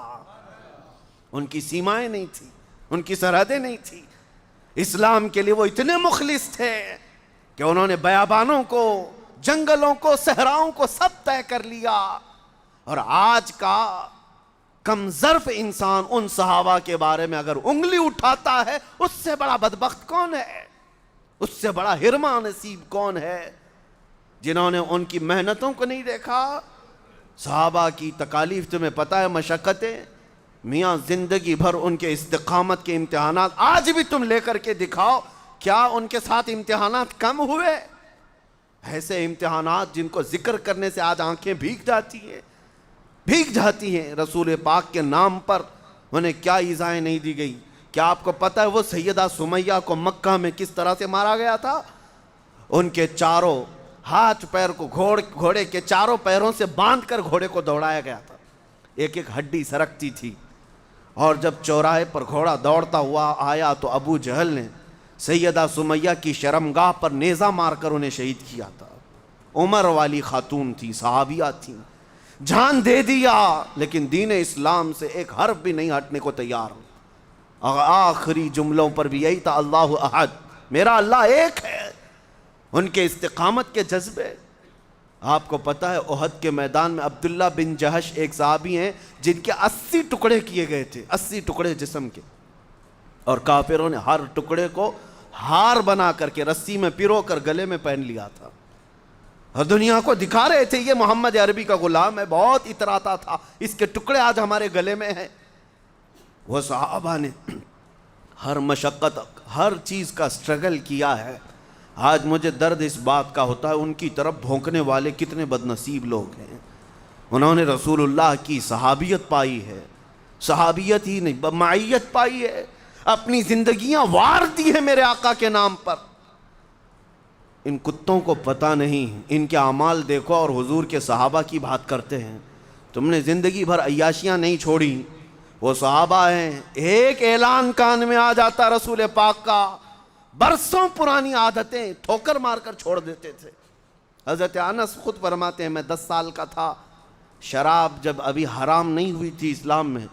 ان کی سیمائیں نہیں تھی، ان کی سرحدیں نہیں تھی، اسلام کے لیے وہ اتنے مخلص تھے کہ انہوں نے بیابانوں کو، جنگلوں کو، صحراؤں کو سب طے کر لیا۔ اور آج کا کم ظرف انسان ان صحابہ کے بارے میں اگر انگلی اٹھاتا ہے، اس سے بڑا بدبخت کون ہے، اس سے بڑا ہرما نصیب کون ہے، جنہوں نے ان کی محنتوں کو نہیں دیکھا۔ صحابہ کی تکالیف تمہیں پتہ ہے، مشقتیں، میاں زندگی بھر ان کے استقامت کے امتحانات آج بھی تم لے کر کے دکھاؤ، کیا ان کے ساتھ امتحانات کم ہوئے؟ ایسے امتحانات جن کو ذکر کرنے سے آج آنکھیں بھیگ جاتی ہیں، رسول پاک کے نام پر انہیں کیا ایذائیں نہیں دی گئی۔ کیا آپ کو پتہ ہے وہ سیدہ سمیہ کو مکہ میں کس طرح سے مارا گیا تھا؟ ان کے چاروں ہاتھ پیر کو گھوڑے کے چاروں پیروں سے باندھ کر گھوڑے کو دوڑایا گیا تھا، ایک ایک ہڈی سرکتی تھی، اور جب چوراہے پر گھوڑا دوڑتا ہوا آیا تو ابو جہل نے سیدہ سمیہ کی شرمگاہ پر نیزہ مار کر انہیں شہید کیا تھا۔ عمر والی خاتون تھی، صحابیہ تھیں، جان دے دیا، لیکن دین اسلام سے ایک حرف بھی نہیں ہٹنے کو تیار۔ آخری جملوں پر بھی یہی تھا، اللہ احد، میرا اللہ ایک ہے۔ ان کے استقامت کے جذبے، آپ کو پتہ ہے احد کے میدان میں عبداللہ بن جہش ایک صحابی ہیں جن کے 80 ٹکڑے کیے گئے تھے، 80 ٹکڑے جسم کے، اور کافروں نے ہر ٹکڑے کو ہار بنا کر کے رسی میں پرو کر گلے میں پہن لیا تھا۔ اور دنیا کو دکھا رہے تھے یہ محمد عربی کا غلام ہے، بہت اتراتا تھا، اس کے ٹکڑے آج ہمارے گلے میں ہیں۔ وہ صحابہ نے ہر مشقت، ہر چیز کا سٹرگل کیا ہے۔ آج مجھے درد اس بات کا ہوتا ہے ان کی طرف بھونکنے والے کتنے بد نصیب لوگ ہیں۔ انہوں نے رسول اللہ کی صحابیت پائی ہے، صحابیت ہی نہیں معیت پائی ہے، اپنی زندگیاں وار دی ہیں میرے آقا کے نام پر۔ ان کتوں کو پتہ نہیں، ان کے اعمال دیکھو اور حضور کے صحابہ کی بات کرتے ہیں۔ تم نے زندگی بھر عیاشیاں نہیں چھوڑی، وہ صحابہ ہیں۔ ایک اعلان کان میں آ جاتا رسول پاک کا، برسوں پرانی عادتیں ٹھوکر مار کر چھوڑ دیتے تھے۔ حضرت انس خود فرماتے ہیں میں 10 سال کا تھا، شراب جب ابھی حرام نہیں ہوئی تھی اسلام میں،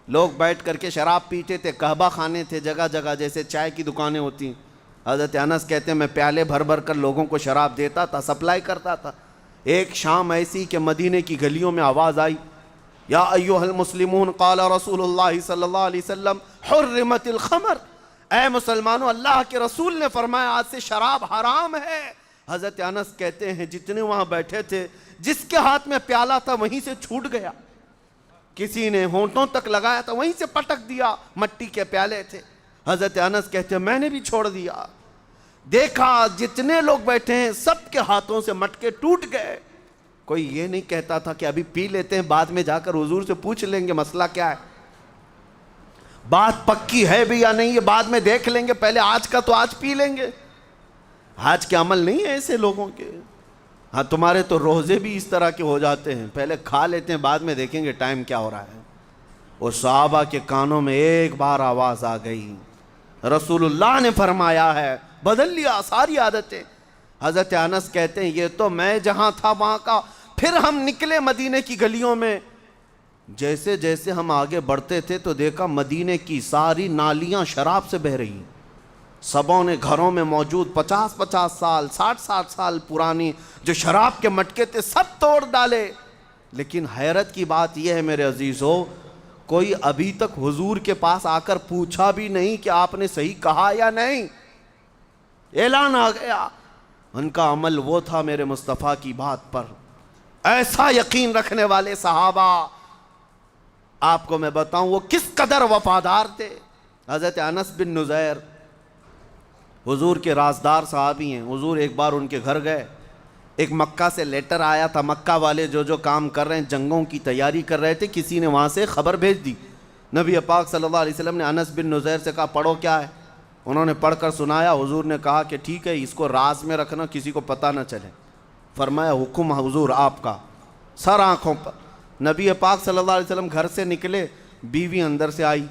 لوگ بیٹھ کر کے شراب پیتے تھے، قہبہ خانے تھے جگہ جگہ جیسے چائے کی دکانیں ہوتی ہیں۔ حضرت انس کہتے ہیں میں پیالے بھر بھر کر لوگوں کو شراب دیتا تھا، سپلائی کرتا تھا۔ ایک شام ایسی کہ مدینے کی گلیوں میں آواز آئی، یا ایھا المسلمون قال رسول اللہ صلی اللہ علیہ وسلم حرمت الخمر، اے مسلمانوں اللہ کے رسول نے فرمایا آج سے شراب حرام ہے۔ حضرت انس کہتے ہیں جتنے وہاں بیٹھے تھے جس کے ہاتھ میں پیالہ تھا وہیں سے چھوٹ گیا، کسی نے ہونٹوں تک لگایا تھا وہیں سے پٹک دیا، مٹی کے پیالے تھے۔ حضرت انس کہتے ہیں میں نے بھی چھوڑ دیا، دیکھا جتنے لوگ بیٹھے ہیں سب کے ہاتھوں سے مٹکے ٹوٹ گئے۔ کوئی یہ نہیں کہتا تھا کہ ابھی پی لیتے ہیں بعد میں جا کر حضور سے پوچھ لیں گے مسئلہ کیا ہے، بات پکی ہے بھی یا نہیں یہ بعد میں دیکھ لیں گے، پہلے آج کا تو آج پی لیں گے۔ آج کے عمل نہیں ہے ایسے لوگوں کے۔ ہاں تمہارے تو روزے بھی اس طرح کے ہو جاتے ہیں، پہلے کھا لیتے ہیں بعد میں دیکھیں گے ٹائم کیا ہو رہا ہے۔ اور صحابہ کے کانوں میں ایک بار آواز آ گئی، رسول اللہ نے فرمایا ہے، بدل لیا ساری عادتیں۔ حضرت انس کہتے ہیں یہ تو میں جہاں تھا وہاں کا، پھر ہم نکلے مدینے کی گلیوں میں، جیسے جیسے ہم آگے بڑھتے تھے تو دیکھا مدینے کی ساری نالیاں شراب سے بہہ رہی، سبوں نے گھروں میں موجود 50 سال 60 سال پرانی جو شراب کے مٹکے تھے سب توڑ ڈالے۔ لیکن حیرت کی بات یہ ہے میرے عزیزو، کوئی ابھی تک حضور کے پاس آ کر پوچھا بھی نہیں کہ آپ نے صحیح کہا یا نہیں، اعلان آ گیا۔ ان کا عمل وہ تھا میرے مصطفیٰ کی بات پر، ایسا یقین رکھنے والے صحابہ۔ آپ کو میں بتاؤں وہ کس قدر وفادار تھے۔ حضرت انس بن نزیر حضور کے رازدار صحابی ہیں، حضور ایک بار ان کے گھر گئے، ایک مکہ سے لیٹر آیا تھا، مکہ والے جو کام کر رہے ہیں جنگوں کی تیاری کر رہے تھے، کسی نے وہاں سے خبر بھیج دی۔ نبی پاک صلی اللہ علیہ وسلم نے انس بن نزیر سے کہا پڑھو کیا ہے، انہوں نے پڑھ کر سنایا، حضور نے کہا کہ ٹھیک ہے اس کو راز میں رکھنا کسی کو پتہ نہ چلے۔ فرمایا حکم حضور آپ کا، سر آنکھوں پر۔ نبی پاک صلی اللہ علیہ وسلم گھر سے نکلے، بیوی اندر سے آئی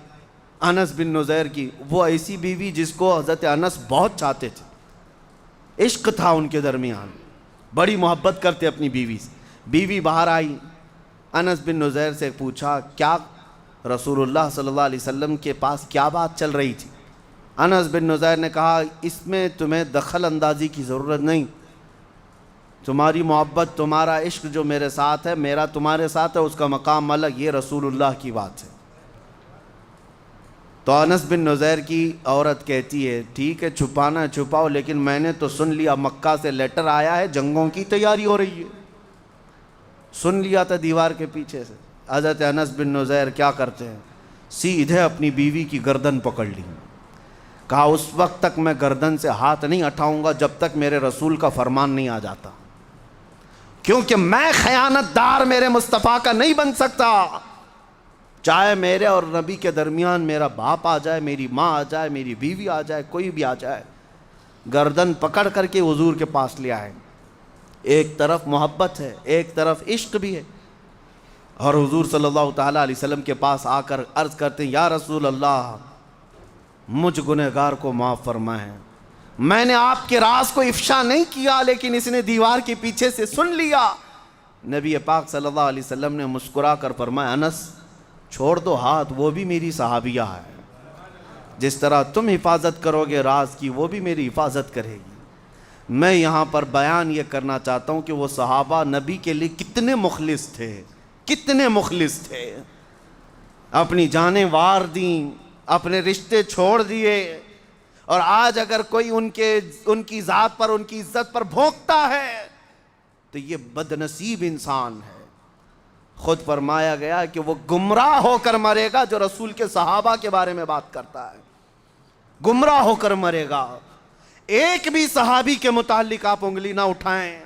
انس بن نزیر کی، وہ ایسی بیوی جس کو حضرت انس بہت چاہتے تھے، عشق تھا ان کے درمیان، بڑی محبت کرتے اپنی بیوی سے۔ بیوی باہر آئی، انس بن نزیر سے پوچھا کیا رسول اللہ صلی اللہ علیہ وسلم کے پاس کیا بات چل رہی تھی؟ انس بن نزیر نے کہا اس میں تمہیں دخل اندازی کی ضرورت نہیں، تمہاری محبت تمہارا عشق جو میرے ساتھ ہے، میرا تمہارے ساتھ ہے، اس کا مقام الگ، یہ رسول اللہ کی بات ہے۔ تو انس بن نزیر کی عورت کہتی ہے ٹھیک ہے چھپانا چھپاؤ، لیکن میں نے تو سن لیا مکہ سے لیٹر آیا ہے، جنگوں کی تیاری ہو رہی ہے، سن لیا تھا دیوار کے پیچھے سے۔ حضرت انس بن نزیر کیا کرتے ہیں، سیدھے اپنی بیوی کی گردن پکڑ لی، کہا اس وقت تک میں گردن سے ہاتھ نہیں اٹھاؤں گا جب تک میرے رسول کا فرمان نہیں آ جاتا، کیونکہ میں خیانت دار میرے مصطفیٰ کا نہیں بن سکتا، چاہے میرے اور نبی کے درمیان میرا باپ آ جائے، میری ماں آ جائے، میری بیوی آ جائے، کوئی بھی آ جائے، گردن پکڑ کر کے حضور کے پاس لے آئے۔ ایک طرف محبت ہے، ایک طرف عشق بھی ہے، اور حضور صلی اللہ تعالیٰ علیہ وسلم کے پاس آ کر عرض کرتے ہیں یا رسول اللہ مجھ گنہگار کو معاف فرمائیں، میں نے آپ کے راز کو افشا نہیں کیا لیکن اس نے دیوار کے پیچھے سے سن لیا۔ نبی پاک صلی اللہ علیہ وسلم نے مسکرا کر فرمایا انس چھوڑ دو ہاتھ، وہ بھی میری صحابیہ ہے، جس طرح تم حفاظت کرو گے راز کی وہ بھی میری حفاظت کرے گی۔ میں یہاں پر بیان یہ کرنا چاہتا ہوں کہ وہ صحابہ نبی کے لیے کتنے مخلص تھے، کتنے مخلص تھے، اپنی جانیں وار دیں، اپنے رشتے چھوڑ دیے، اور آج اگر کوئی ان کی ذات پر ان کی عزت پر بھونکتا ہے تو یہ بدنصیب انسان ہے۔ خود فرمایا گیا کہ وہ گمراہ ہو کر مرے گا جو رسول کے صحابہ کے بارے میں بات کرتا ہے، گمراہ ہو کر مرے گا۔ ایک بھی صحابی کے متعلق آپ انگلی نہ اٹھائیں،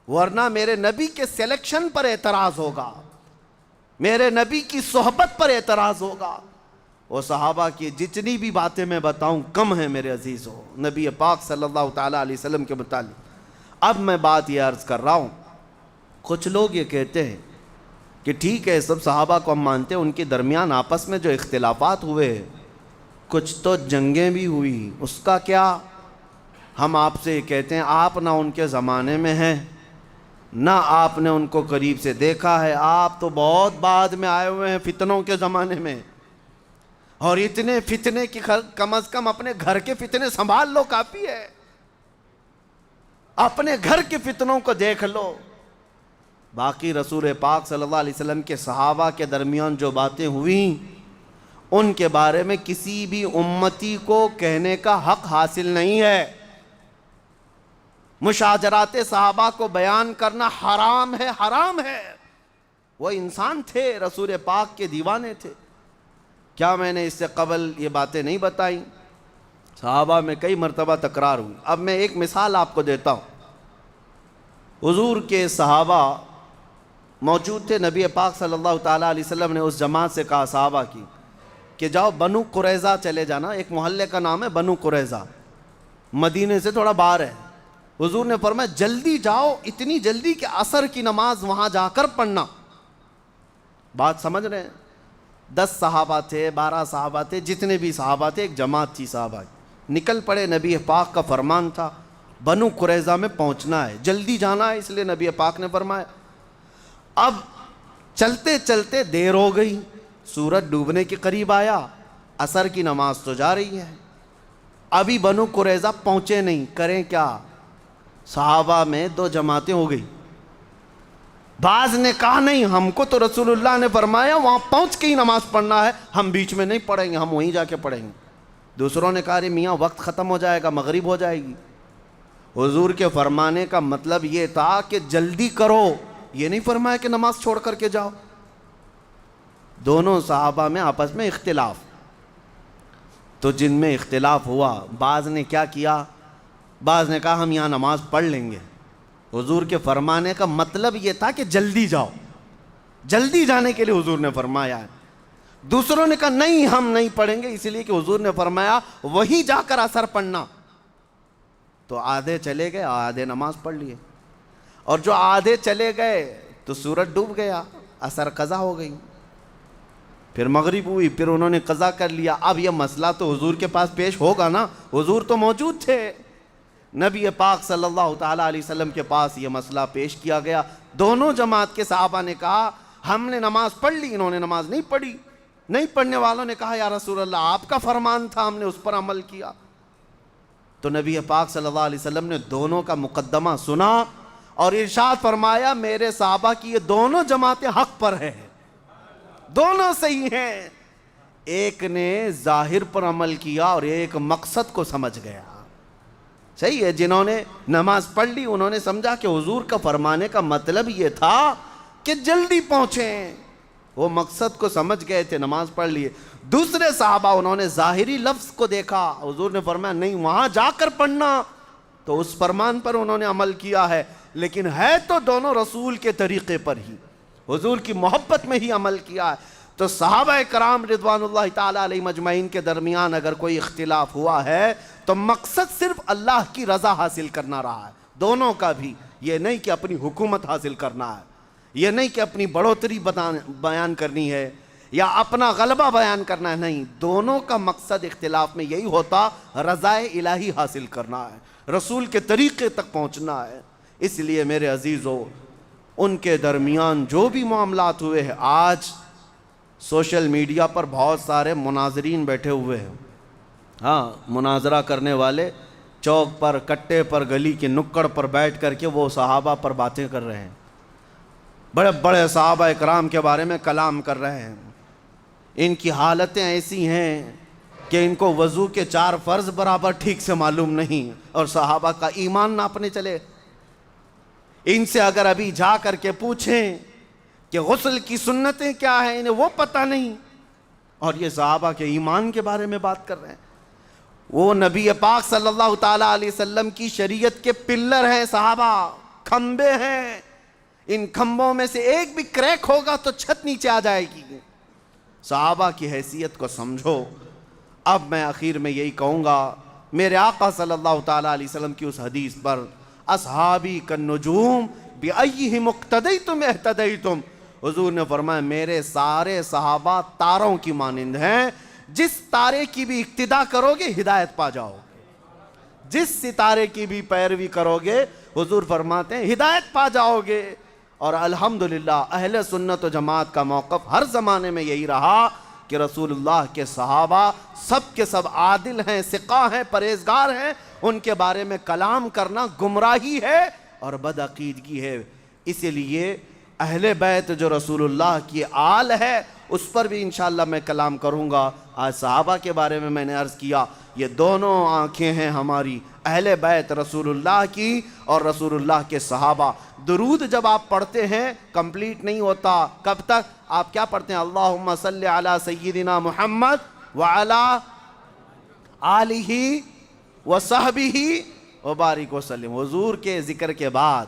ورنہ میرے نبی کے سلیکشن پر اعتراض ہوگا، میرے نبی کی صحبت پر اعتراض ہوگا۔ وہ صحابہ کی جتنی بھی باتیں میں بتاؤں کم ہیں میرے عزیزو نبی پاک صلی اللہ تعالیٰ علیہ وسلم کے متعلق۔ اب میں بات یہ عرض کر رہا ہوں، کچھ لوگ یہ کہتے ہیں کہ ٹھیک ہے سب صحابہ کو ہم مانتے ہیں، ان کے درمیان آپس میں جو اختلافات ہوئے، کچھ تو جنگیں بھی ہوئی، اس کا کیا؟ ہم آپ سے یہ کہتے ہیں آپ نہ ان کے زمانے میں ہیں، نہ آپ نے ان کو قریب سے دیکھا ہے، آپ تو بہت بعد میں آئے ہوئے ہیں فتنوں کے زمانے میں، اور اتنے فتنے کی کم از کم اپنے گھر کے فتنے سنبھال لو، کافی ہے، اپنے گھر کے فتنوں کو دیکھ لو۔ باقی رسول پاک صلی اللہ علیہ وسلم کے صحابہ کے درمیان جو باتیں ہوئیں ان کے بارے میں کسی بھی امتی کو کہنے کا حق حاصل نہیں ہے۔ مشاجرات صحابہ کو بیان کرنا حرام ہے، حرام ہے۔ وہ انسان تھے، رسول پاک کے دیوانے تھے۔ کیا میں نے اس سے قبل یہ باتیں نہیں بتائیں؟ صحابہ میں کئی مرتبہ تکرار ہوئی۔ اب میں ایک مثال آپ کو دیتا ہوں۔ حضور کے صحابہ موجود تھے، نبی پاک صلی اللہ تعالیٰ علیہ وسلم نے اس جماعت سے کہا صحابہ کی کہ جاؤ بنو قریظہ چلے جانا، ایک محلے کا نام ہے بنو قریظہ، مدینے سے تھوڑا باہر ہے۔ حضور نے فرمایا جلدی جاؤ، اتنی جلدی کہ عصر کی نماز وہاں جا کر پڑھنا۔ بات سمجھ رہے ہیں؟ 10 صحابہ تھے، 12 صحابہ تھے، جتنے بھی صحابہ تھے، ایک جماعت تھی صحابہ کی، نکل پڑے۔ نبی پاک کا فرمان تھا بنو قریظہ میں پہنچنا ہے، جلدی جانا ہے، اس لیے نبی پاک نے فرمایا۔ اب چلتے چلتے دیر ہو گئی، سورج ڈوبنے کے قریب آیا، عصر کی نماز تو جا رہی ہے، ابھی بنو قریظہ پہنچے نہیں، کریں کیا؟ صحابہ میں 2 جماعتیں ہو گئی۔ بعض نے کہا نہیں، ہم کو تو رسول اللہ نے فرمایا وہاں پہنچ کے ہی نماز پڑھنا ہے، ہم بیچ میں نہیں پڑھیں گے، ہم وہیں جا کے پڑھیں گے۔ دوسروں نے کہا میاں وقت ختم ہو جائے گا، مغرب ہو جائے گی۔ حضور کے فرمانے کا مطلب یہ تھا کہ جلدی کرو، یہ نہیں فرمایا کہ نماز چھوڑ کر کے جاؤ۔ دونوں صحابہ میں آپس میں اختلاف، تو جن میں اختلاف ہوا، بعض نے کیا کیا؟ بعض نے کہا ہم یہاں نماز پڑھ لیں گے۔ حضور کے فرمانے کا مطلب یہ تھا کہ جلدی جاؤ، جلدی جانے کے لیے حضور نے فرمایا ہے۔ دوسروں نے کہا نہیں ہم نہیں پڑھیں گے، اس لیے کہ حضور نے فرمایا وہیں جا کر عصر پڑھنا۔ تو آدھے چلے گئے، آدھے نماز پڑھ لیے، اور جو آدھے چلے گئے تو سورج ڈوب گیا، عصر قضا ہو گئی، پھر مغرب ہوئی، پھر انہوں نے قضا کر لیا۔ اب یہ مسئلہ تو حضور کے پاس پیش ہوگا نا، حضور تو موجود تھے۔ نبی پاک صلی اللہ تعالیٰ علیہ وسلم کے پاس یہ مسئلہ پیش کیا گیا۔ دونوں جماعت کے صحابہ نے کہا ہم نے نماز پڑھ لی، انہوں نے نماز نہیں پڑھی۔ نہیں پڑھنے والوں نے کہا یا رسول اللہ آپ کا فرمان تھا، ہم نے اس پر عمل کیا۔ تو نبی پاک صلی اللہ علیہ وسلم نے دونوں کا مقدمہ سنا اور ارشاد فرمایا میرے صحابہ کی یہ دونوں جماعتیں حق پر ہیں، دونوں صحیح ہیں۔ ایک نے ظاہر پر عمل کیا اور ایک مقصد کو سمجھ گیا۔ صحیح ہے، جنہوں نے نماز پڑھ لی انہوں نے سمجھا کہ حضور کا فرمانے کا مطلب یہ تھا کہ جلدی پہنچیں، وہ مقصد کو سمجھ گئے تھے، نماز پڑھ لیے۔ دوسرے صحابہ انہوں نے ظاہری لفظ کو دیکھا، حضور نے فرمایا نہیں وہاں جا کر پڑھنا، تو اس فرمان پر انہوں نے عمل کیا ہے، لیکن ہے تو دونوں رسول کے طریقے پر ہی، حضور کی محبت میں ہی عمل کیا ہے۔ تو صحابہ کرام رضوان اللہ تعالیٰ علیہ مجمعین کے درمیان اگر کوئی اختلاف ہوا ہے تو مقصد صرف اللہ کی رضا حاصل کرنا رہا ہے، دونوں کا بھی۔ یہ نہیں کہ اپنی حکومت حاصل کرنا ہے، یہ نہیں کہ اپنی بڑھوتری بیان کرنی ہے یا اپنا غلبہ بیان کرنا ہے، نہیں، دونوں کا مقصد اختلاف میں یہی ہوتا رضا الہی حاصل کرنا ہے، رسول کے طریقے تک پہنچنا ہے۔ اس لیے میرے عزیزو ان کے درمیان جو بھی معاملات ہوئے ہیں، آج سوشل میڈیا پر بہت سارے مناظرین بیٹھے ہوئے ہیں، ہاں مناظرہ کرنے والے چوک پر، کٹے پر، گلی کے نکڑ پر بیٹھ کر کے وہ صحابہ پر باتیں کر رہے ہیں، بڑے بڑے صحابہ اکرام کے بارے میں کلام کر رہے ہیں۔ ان کی حالتیں ایسی ہیں کہ ان کو وضو کے 4 فرض برابر ٹھیک سے معلوم نہیں، اور صحابہ کا ایمان ناپنے چلے۔ ان سے اگر ابھی جا کر کے پوچھیں کہ غسل کی سنتیں کیا ہیں، انہیں وہ پتہ نہیں، اور یہ صحابہ کے ایمان کے بارے میں بات کر رہے ہیں۔ وہ نبی پاک صلی اللہ تعالیٰ علیہ وسلم کی شریعت کے پلر ہیں، صحابہ کھمبے ہیں، ان کھمبوں میں سے ایک بھی کریک ہوگا تو چھت نیچے آ جائے گی۔ صحابہ کی حیثیت کو سمجھو۔ اب میں آخر میں یہی کہوں گا، میرے آقا صلی اللہ تعالیٰ علیہ وسلم کی اس حدیث پر، اصحابی کالنجوم بأیہم اقتدیتم اہتدیتم، حضور نے فرمایا میرے سارے صحابہ تاروں کی مانند ہیں، جس تارے کی بھی اقتدا کرو گے ہدایت پا جاؤ گے، جس ستارے کی بھی پیروی کرو گے حضور فرماتے ہیں ہدایت پا جاؤ گے۔ اور الحمدللہ اہل سنت و جماعت کا موقف ہر زمانے میں یہی رہا کہ رسول اللہ کے صحابہ سب کے سب عادل ہیں، ثقہ ہیں، پرہیزگار ہیں، ان کے بارے میں کلام کرنا گمراہی ہے اور بدعقیدگی ہے۔ اسی لیے اہل بیت جو رسول اللہ کی آل ہے اس پر بھی انشاءاللہ میں کلام کروں گا۔ آج صحابہ کے بارے میں نے عرض کیا، یہ دونوں آنکھیں ہیں ہماری، اہل بیت رسول اللہ کی اور رسول اللہ کے صحابہ۔ درود جب آپ پڑھتے ہیں کمپلیٹ نہیں ہوتا، کب تک؟ آپ کیا پڑھتے ہیں؟ اللہم صلی علی سیدنا محمد وعلی آلہ وصحبہ وبارک وسلم۔ حضور کے ذکر کے بعد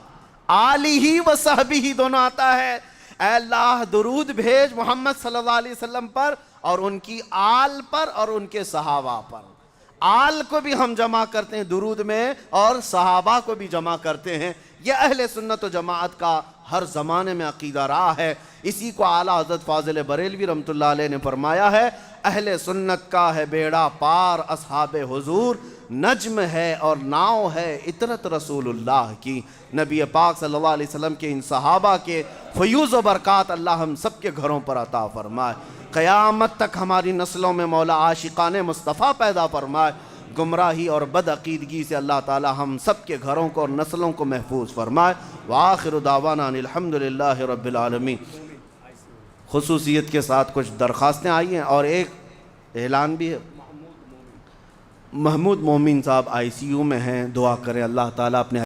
آلہ وصحبہ دونوں آتا ہے۔ اے اللہ درود بھیج محمد صلی اللہ علیہ وسلم پر اور ان کی آل پر اور ان کے صحابہ پر۔ آل کو بھی ہم جمع کرتے ہیں درود میں اور صحابہ کو بھی جمع کرتے ہیں۔ یہ اہل سنت و جماعت کا ہر زمانے میں عقیدہ رہا ہے۔ اسی کو اعلیٰ حضرت فاضل بریلوی رحمۃ اللہ علیہ نے فرمایا ہے، اہل سنت کا ہے بیڑا پار اصحاب حضور، نجم ہے اور ناؤ ہے اطرت رسول اللہ کی۔ نبی پاک صلی اللہ علیہ وسلم کے ان صحابہ کے فیوز و برکات اللہ ہم سب کے گھروں پر عطا فرمائے، قیامت تک ہماری نسلوں میں مولا عاشقان مصطفیٰ پیدا فرمائے، گمراہی اور بدعقیدگی سے اللہ تعالی ہم سب کے گھروں کو اور نسلوں کو محفوظ فرمائے۔ وآخر دعوانا ان الحمدللہ رب العالمین۔ خصوصیت کے ساتھ کچھ درخواستیں آئی ہیں اور ایک اعلان بھی ہے۔ محمود مومن صاحب ICU میں ہیں، دعا کریں اللہ تعالیٰ اپنے